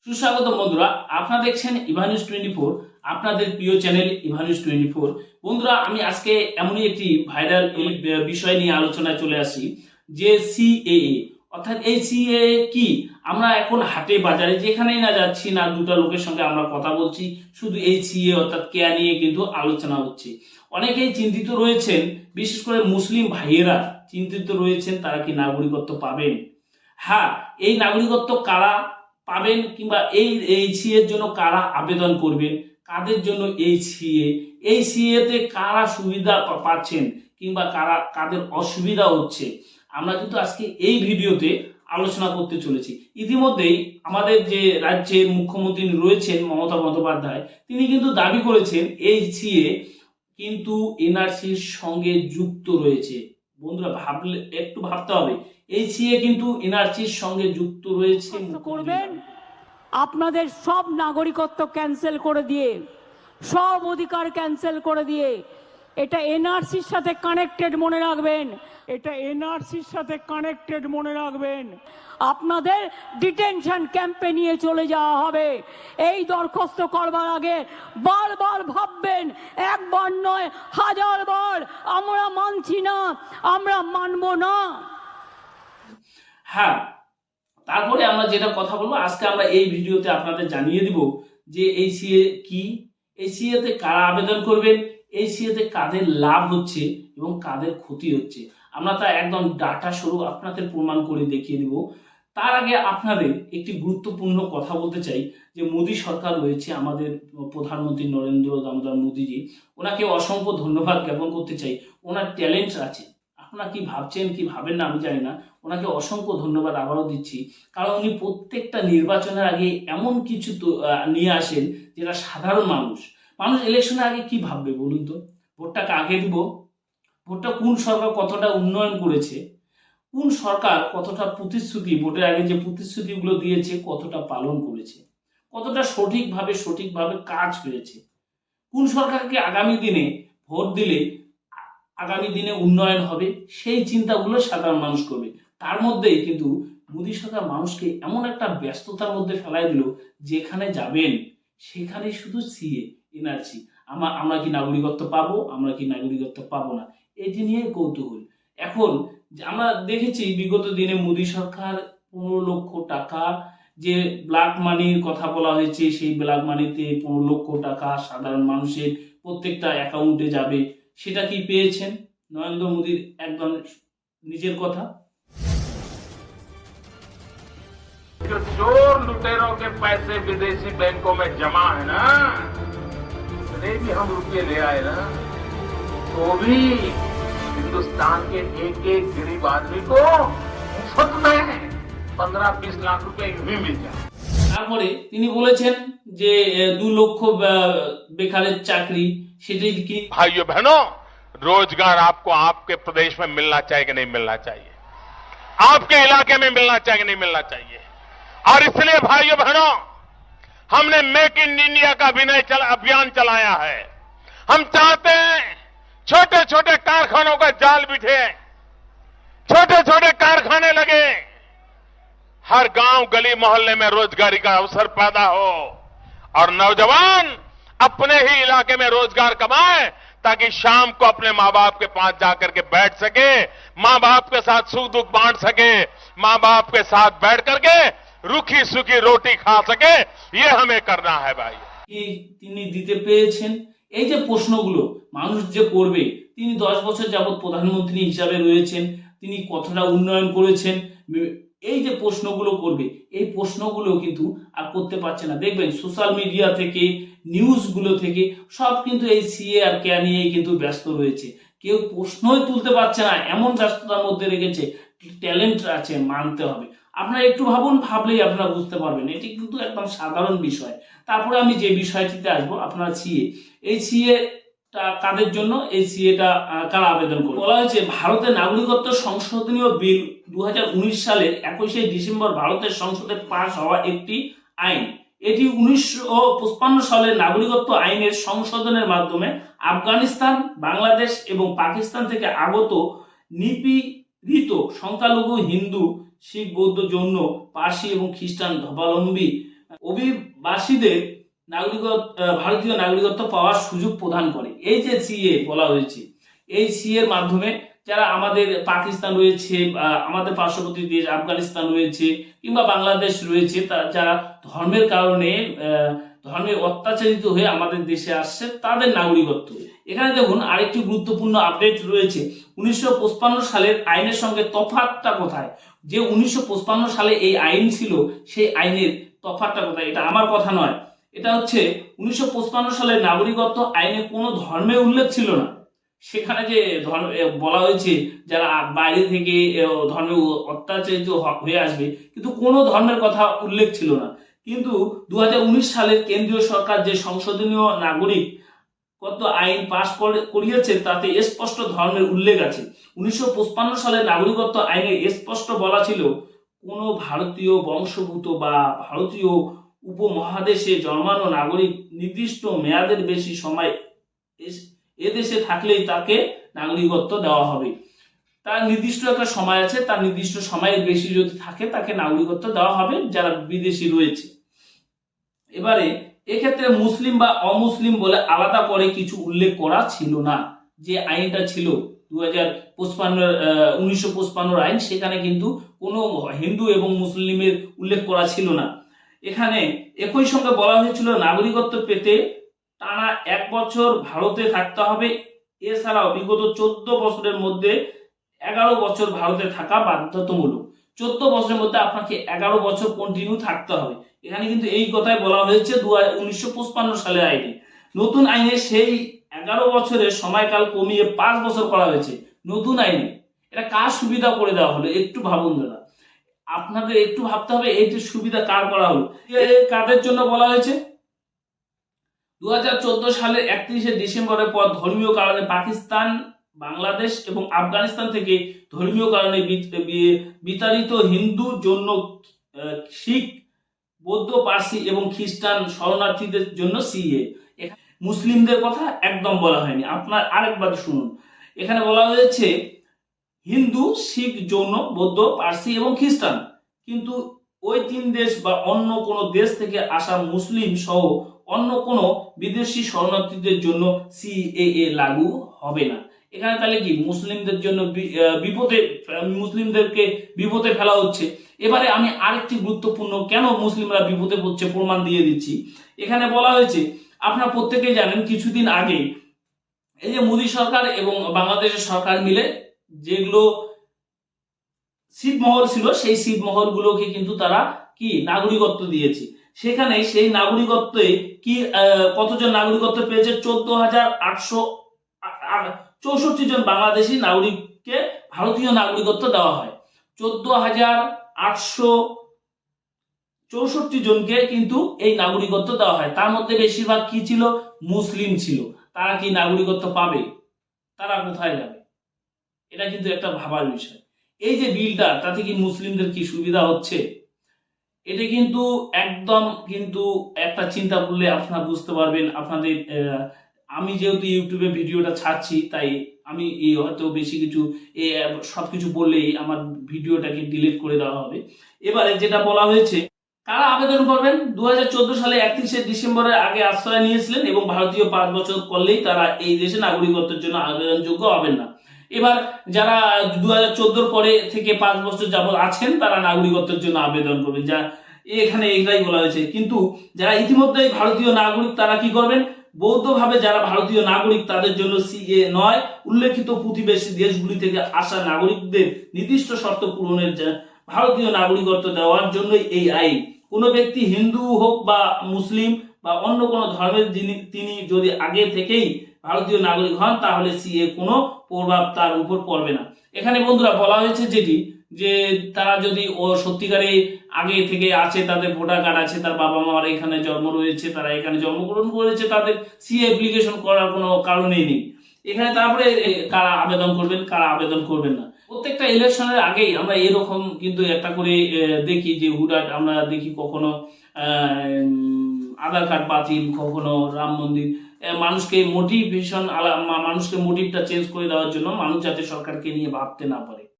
সুস্বাগত বন্ধুরা, আপনারা দেখছেন ইভা নিউজ 24, আপনাদের প্রিয় চ্যানেল ইভা নিউজ 24। বন্ধুরা, আমি আজকে এমনই একটি ভাইরাল বিষয় নিয়ে আলোচনায় চলে আসি যে সিএএ, অর্থাৎ এই সিএএ কি। আমরা এখন হাটে বাজারে যেখানেই না যাচ্ছি না, দুটা লোকের সঙ্গে আমরা কথা বলছি, শুধু এই সিএএ অর্থাৎ কেয়া নিয়ে কিন্তু আলোচনা হচ্ছে। অনেকেই চিন্তিত রয়েছেন, বিশেষ করে মুসলিম ভাইয়েরা চিন্তিত রয়েছেন, তারা কি নাগরিকত্ব পাবেন। হ্যাঁ, এই নাগরিকত্ব কারা পাবেন, কিংবা এই সিএ এর জন্য কারা আবেদন করবেন, কাদের জন্য এই সিএ তে কারা সুবিধা পাচ্ছেন, কিংবা কাদের অসুবিধা হচ্ছে, আমরা কিন্তু আজকে এই ভিডিওতে আলোচনা করতে চলেছি। ইতিমধ্যেই আমাদের যে রাজ্যের মুখ্যমন্ত্রী রয়েছেন মমতা বন্দ্যোপাধ্যায়, তিনি কিন্তু দাবি করেছেন এই সিএ কিন্তু এনআরসির সঙ্গে যুক্ত রয়েছে। বন্ধুরা, একটু ভাবতে হবে, এই সিএ কিন্তু এনআরসির সঙ্গে যুক্ত রয়েছে। করবেন আপনাদের সব নাগরিকত্ব ক্যান্সেল করে দিয়ে, সব অধিকার ক্যান্সেল করে দিয়ে, এটা এনআরসির সাথে কানেক্টেড মনে রাখবেন, এটা এনআরসির সাথে কানেক্টেড মনে রাখবেন। আপনাদের ডিটেনশন ক্যাম্পে নিয়ে চলে যাওয়া হবে। এই দরখাস্ত করবার আগে বারবার ভাববেন, একবার নয় হাজার বার। আমরা মানছি না, আমরা মানব না। হ্যাঁ, তারপরে আমরা যেটা কথা বলবো আজকে, আমরা এই ভিডিওতে আপনাদের জানিয়ে দিব যে এই সিএ কি, এই সিএ তে কারা আবেদন করবেন, এই সিএ তে কাদের লাভ হচ্ছে এবং কাদের ক্ষতি হচ্ছে, আমরা তা একদম ডাটা স্বরূপ আপনাদের প্রমাণ করে দেখিয়ে দিব। তার আগে আপনাদের একটি গুরুত্বপূর্ণ কথা বলতে চাই যে মোদী সরকার রয়েছে, আমাদের প্রধানমন্ত্রী নরেন্দ্র দামোদর মোদীজি, ওনাকে অসংখ্য ধন্যবাদ জ্ঞাপন করতে চাই। ওনার ট্যালেন্ট আছে, আপনারা কি ভাবছেন কি ভাবেন না আমি জানি না, ওনাকে অসংখ্য ধন্যবাদ আবারও দিচ্ছি। কারণ উনি প্রত্যেকটা নির্বাচনের আগে এমন কিছু নিয়ে আসেন যেটা সাধারণ মানুষ ইলেকশনের আগে কি ভাববে বলুন তো। ভোটটা কাকে দিব, ভোটটা কোন সরকার কতটা উন্নয়ন করেছে, কোন সরকার কতটা প্রতিশ্রুতি, ভোটের আগে যে প্রতিশ্রুতিগুলো দিয়েছে কতটা পালন করেছে, কতটা সঠিকভাবে কাজ করেছে, কোন সরকারকে আগামী দিনে ভোট দিলে আগামী দিনে উন্নয়ন হবে, সেই চিন্তাগুলো সাধারণ মানুষ করবে। তার মধ্যেই কিন্তু মোদী সরকার মানুষকে এমন একটা ব্যস্ততার মধ্যে ফেলাই দিল, যেখানে যাবেন সেখানে শুধু সিএ এনআরসি, আমরা কি নাগরিকত্ব পাবো, আমরা কি নাগরিকত্ব পাবো না, এটি নিয়ে কৌতূহল। এখন আমরা দেখেছি বিগত দিনে মোদী সরকার 15 লক্ষ টাকা যে ব্ল্যাক মানির কথা বলা হয়েছে, সেই ব্ল্যাক মানিতে 15 লক্ষ টাকা সাধারণ মানুষের প্রত্যেকটা অ্যাকাউন্টে যাবে, সেটা কি পেয়েছেন? নরেন্দ্র মোদীর একদম নিজের কথা। जो चोर लुटेरों के पैसे विदेशी बैंकों में जमा है ना, इतने भी हम रुपये ले आए ना, तो भी हिंदुस्तान के एक एक गरीब आदमी को मुफ्त में 15-20 लाख रुपए भी मिल जाए। তারপরে তিনি বলেছেন যে 2 লক্ষ বেকারের চাকরি, সেটাই কি। भाइयों बहनों, रोजगार आपको आपके प्रदेश में मिलना चाहिए कि नहीं मिलना चाहिए, आपके इलाके में मिलना चाहिए कि नहीं मिलना चाहिए। और इसलिए भाइयों बहनों, हमने मेक इन इंडिया का अभियान चलाया है। हम चाहते हैं छोटे छोटे कारखानों का जाल बिछे, छोटे छोटे कारखाने लगे, हर गांव गली मोहल्ले में रोजगारी का अवसर पैदा हो और नौजवान अपने ही इलाके में रोजगार कमाए, ताकि शाम को अपने माँ बाप के पास जाकर के बैठ सके, माँ बाप के साथ सुख दुख बांट सके, माँ बाप के साथ बैठ करके रूखी सूखी रोटी खा सके। ये हमें करना है भाई। তিনি দিতে পেরেছেন। এই যে প্রশ্নগুলো মানুষ যে করবে, তিনি 10 বছর যাবত প্রধানমন্ত্রী হিসাবে রয়েছেন, তিনি কতটা উন্নয়ন করেছেন, এই যে প্রশ্নগুলো করবে, এই প্রশ্নগুলো কিন্তু আর করতে পারছে না। দেখবেন সোশ্যাল মিডিয়া থেকে, নিউজগুলো থেকে সব কিন্তু এই সিএ আর কেয়া নিয়েই কিন্তু ব্যস্ত রয়েছে। কেউ প্রশ্নই তুলতে পারছে না, এমন ব্যস্ততার মধ্যে রেখেছে। ট্যালেন্ট আছে, মানতে হবে। আপনারা একটু ভাবুন, ভাবলেই আপনারা বুঝতে পারবেন, এটি কিন্তু একদম সাধারণ বিষয়। তারপরে আমি যে বিষয়টিতে আসবো, আপনারা সিএ, এই সিএ কাদের জন্য, এই সিএটা কারা আবেদন করবে। বলা হয়েছে ভারতের নাগরিকত্ব সংশোধনীয় বিল 2019 সালের 21 ডিসেম্বর ভারতের সংসদে পাস হওয়া একটি আইন। এটি 1955 সালের নাগরিকত্ব আইনের সংশোধনের মাধ্যমে আফগানিস্তান, বাংলাদেশ এবং পাকিস্তান থেকে আগত নিপীড়িত সংখ্যালঘু হিন্দু, শিখ, বৌদ্ধ, জৈন, পার্সি এবং খ্রিস্টান ধর্মাবলম্বী অভিবাসীদের ভারতীয় নাগরিকত্ব পাওয়ার সুযোগ প্রদান করে। এই যে সিএ বলা হয়েছে, এই সিএ এর মাধ্যমে যারা আমাদের পাকিস্তান রয়েছে, আমাদের পার্শ্ববর্তী দেশ আফগানিস্তান রয়েছে কিংবা বাংলাদেশ রয়েছে, যারা ধর্মের কারণে ধর্মে অত্যাচারিত হয়ে আমাদের দেশে আসছে, তাদের নাগরিকত্ব। এখানে দেখুন আরেকটি গুরুত্বপূর্ণ আপডেট রয়েছে। 1955 সালের আইনের সঙ্গে তফাৎটা কোথায়? যে 1955 সালে এই আইন ছিল, সেই আইনের তফাৎটা কোথায়? এটা আমার কথা নয়, এটা হচ্ছে 1955 সালের নাগরিকত্ব আইনে কোনো ধর্মের উল্লেখ ছিল না। সেখানে যে ধর্ম বলা হয়েছে যারা বাইরে থেকে ধর্মে অত্যাচারিত হয়ে আসবে, কিন্তু কোনো ধর্মের কথা উল্লেখ ছিল না। কিন্তু 2019 সালের কেন্দ্রীয় সরকার যে সংশোধনীয় নাগরিকত্ব আইন পাশ করিয়েছে, তাতে স্পষ্ট ধর্মের উল্লেখ আছে। 1955 সালের নাগরিকত্ব আইনে স্পষ্ট বলা ছিল, কোনো ভারতীয় বংশোদ্ভূত বা ভারতীয় উপমহাদেশে জন্মানো নাগরিক নির্দিষ্ট মেয়াদের বেশি সময় এদেশে থাকলেই তাকে নাগরিকত্ব দেওয়া হবে। তার নির্দিষ্ট একটা সময় আছে, তার নির্দিষ্ট সময়ের বেশি যদি থাকে তাকে নাগরিকত্ব দেওয়া হবে যারা বিদেশি রয়েছে। এবারে এক্ষেত্রে মুসলিম বা অমুসলিম বলে আলাদা করে কিছু উল্লেখ করা ছিল না। যে আইনটা ছিল 1955 আইন, সেখানে কিন্তু কোনো হিন্দু এবং মুসলিমের উল্লেখ করা ছিল না। এখানে একই সঙ্গে বলা হয়েছিল নাগরিকত্ব পেতে টানা 1 বছর ভারতে থাকতে হবে। এছাড়াও বিগত 14 বছরের মধ্যে 11 বছর ভারতে থাকা বাধ্যতামূলক। 14 বছরের মধ্যে আপনাকে 11 বছর কন্টিনিউ থাকতে হবে। এখানে কিন্তু এই কথাই বলা হয়েছে 1955 সালের আইনে। নতুন আইনে সেই 11 বছরের সময়কাল কমিয়ে 5 বছর করা হয়েছে নতুন আইনে। এটা কার সুবিধা করে দেওয়া হলো? একটু ভাবুন দাদা, আপনাদের একটু ভাবতে হবে এই যে সুবিধা কার করা হলো, কাদের জন্য বলা হয়েছে। 2014 সালের 31শে ডিসেম্বরের পর ধর্মীয় কারণে পাকিস্তান, বাংলাদেশ এবং আফগানিস্তান থেকে ধর্মীয় কারণে বিতাড়িত হিন্দু জন্য শিখ, বৌদ্ধ, পার্সি এবং খ্রিস্টান শরণার্থীদের জন্য সিএ। মুসলিমদের কথা একদম বলা হয়নি, আপনার আরেকবার শুনুন। এখানে বলা হয়েছে হিন্দু, শিখ, জৈন, বৌদ্ধ, পার্সি এবং খ্রিস্টান, কিন্তু ওই 3 দেশ বা অন্য কোনো দেশ থেকে আসা মুসলিম সহ অন্য কোনো বিদেশি শরণার্থীদের জন্য সিএএ লাগু হবে না। এখানে তাহলে কি মুসলিমদের জন্য মুসলিমদেরকে বিপদে ফেলা হচ্ছে। এবারে আমি আরেকটি গুরুত্বপূর্ণ, কেন মুসলিমরা বিপদে পড়ছে প্রমাণ দিয়ে দিচ্ছি। এখানে বলা হয়েছে, আপনারা প্রত্যেকেই জানেন কিছুদিন আগে এই যে মোদী সরকার এবং বাংলাদেশের সরকার মিলে যেগুলো ছিটমহল ছিল, সেই ছিটমহল গুলোকে কিন্তু তারা কি নাগরিকত্ব দিয়েছে। সেখানে সেই নাগরিকত্বে কি কতজন নাগরিকত্ব পেয়েছে? 14,864 জন বাংলাদেশি নাগরিককে ভারতীয় নাগরিকত্ব দেওয়া হয়। 14,864 জনকে কিন্তু এই নাগরিকত্ব দেওয়া হয়। তার মধ্যে বেশিরভাগ কি ছিল? মুসলিম ছিল। তারা কি নাগরিকত্ব পাবে? তারা কোথায় যাবে? এটা কিন্তু একটা ভাবার বিষয়। এই যে বিলটা, তাতে কি মুসলিমদের কি সুবিধা হচ্ছে? এটা কিন্তু একদম কিন্তু একটা চিন্তা করলে আপনারা বুঝতে পারবেন। আপনাদের আমি যেহেতু ইউটিউবে ভিডিওটা ছাড়ছি, তাই আমি হয়তো বেশি কিছু সবকিছু বললেই আমার ভিডিওটাকে ডিলিট করে দেওয়া হবে। এবারে যেটা বলা হয়েছে, কারা আবেদন করবেন? 2014 সালে 31শে ডিসেম্বরের আগে আশ্রয় নিয়েছিলেন এবং ভারতীয় 5 বছর করলেই তারা এই দেশে নাগরিকত্বের জন্য আবেদনযোগ্য হবেন না। এবার যারা 2014 পরে থেকে 5 বছর যাবত আছেন, তারা নাগরিকত্বের জন্য আবেদন করবেন। যা এখানে এটাই বলা হয়েছে। কিন্তু যারা ইতিমধ্যেই ভারতীয় নাগরিক, তারা কি করবেন? বৈধভাবে যারা ভারতীয় নাগরিক, তাদের জন্য সিএ নয়, উল্লেখিত প্রতিবেশী দেশগুলি থেকে আসা নাগরিকদের নির্দিষ্ট শর্ত পূরণের ভারতীয় নাগরিকত্ব দেওয়ার জন্যই এই আইন। কোনো ব্যক্তি হিন্দু হোক বা মুসলিম বা অন্য কোনো ধর্মের তিনি যদি আগে থেকেই ভারতীয় নাগরিক হন, তাহলে সিএ কোনো প্রভাব তার উপর পড়বে না। এখানে বন্ধুরা বলা হয়েছে যেটি, যে তারা যদি সত্যিকারে আগে থেকে আছে, তাদের ভোটার কার্ড আছে, তার বাবা মার এখানে জন্ম রয়েছে, তারা এখানে জন্মগ্রহণ করেছে, তাদের সিএ অ্যাপ্লিকেশন করার কোনো কারণেই নেই। এখানে তারপরে কারা আবেদন করবেন, কারা আবেদন করবেন না। প্রত্যেকটা ইলেকশনের আগেই আমরা এরকম কিন্তু একটা করে দেখি যে হুডাট আমরা দেখি কখনো আধার কার্ড বাতিল, কখনো রাম মন্দির, মানুষকে মোটিভটা চেঞ্জ করে দেওয়ার জন্য, মানুষ যাতে সরকারকে নিয়ে ভাবতে না পারে।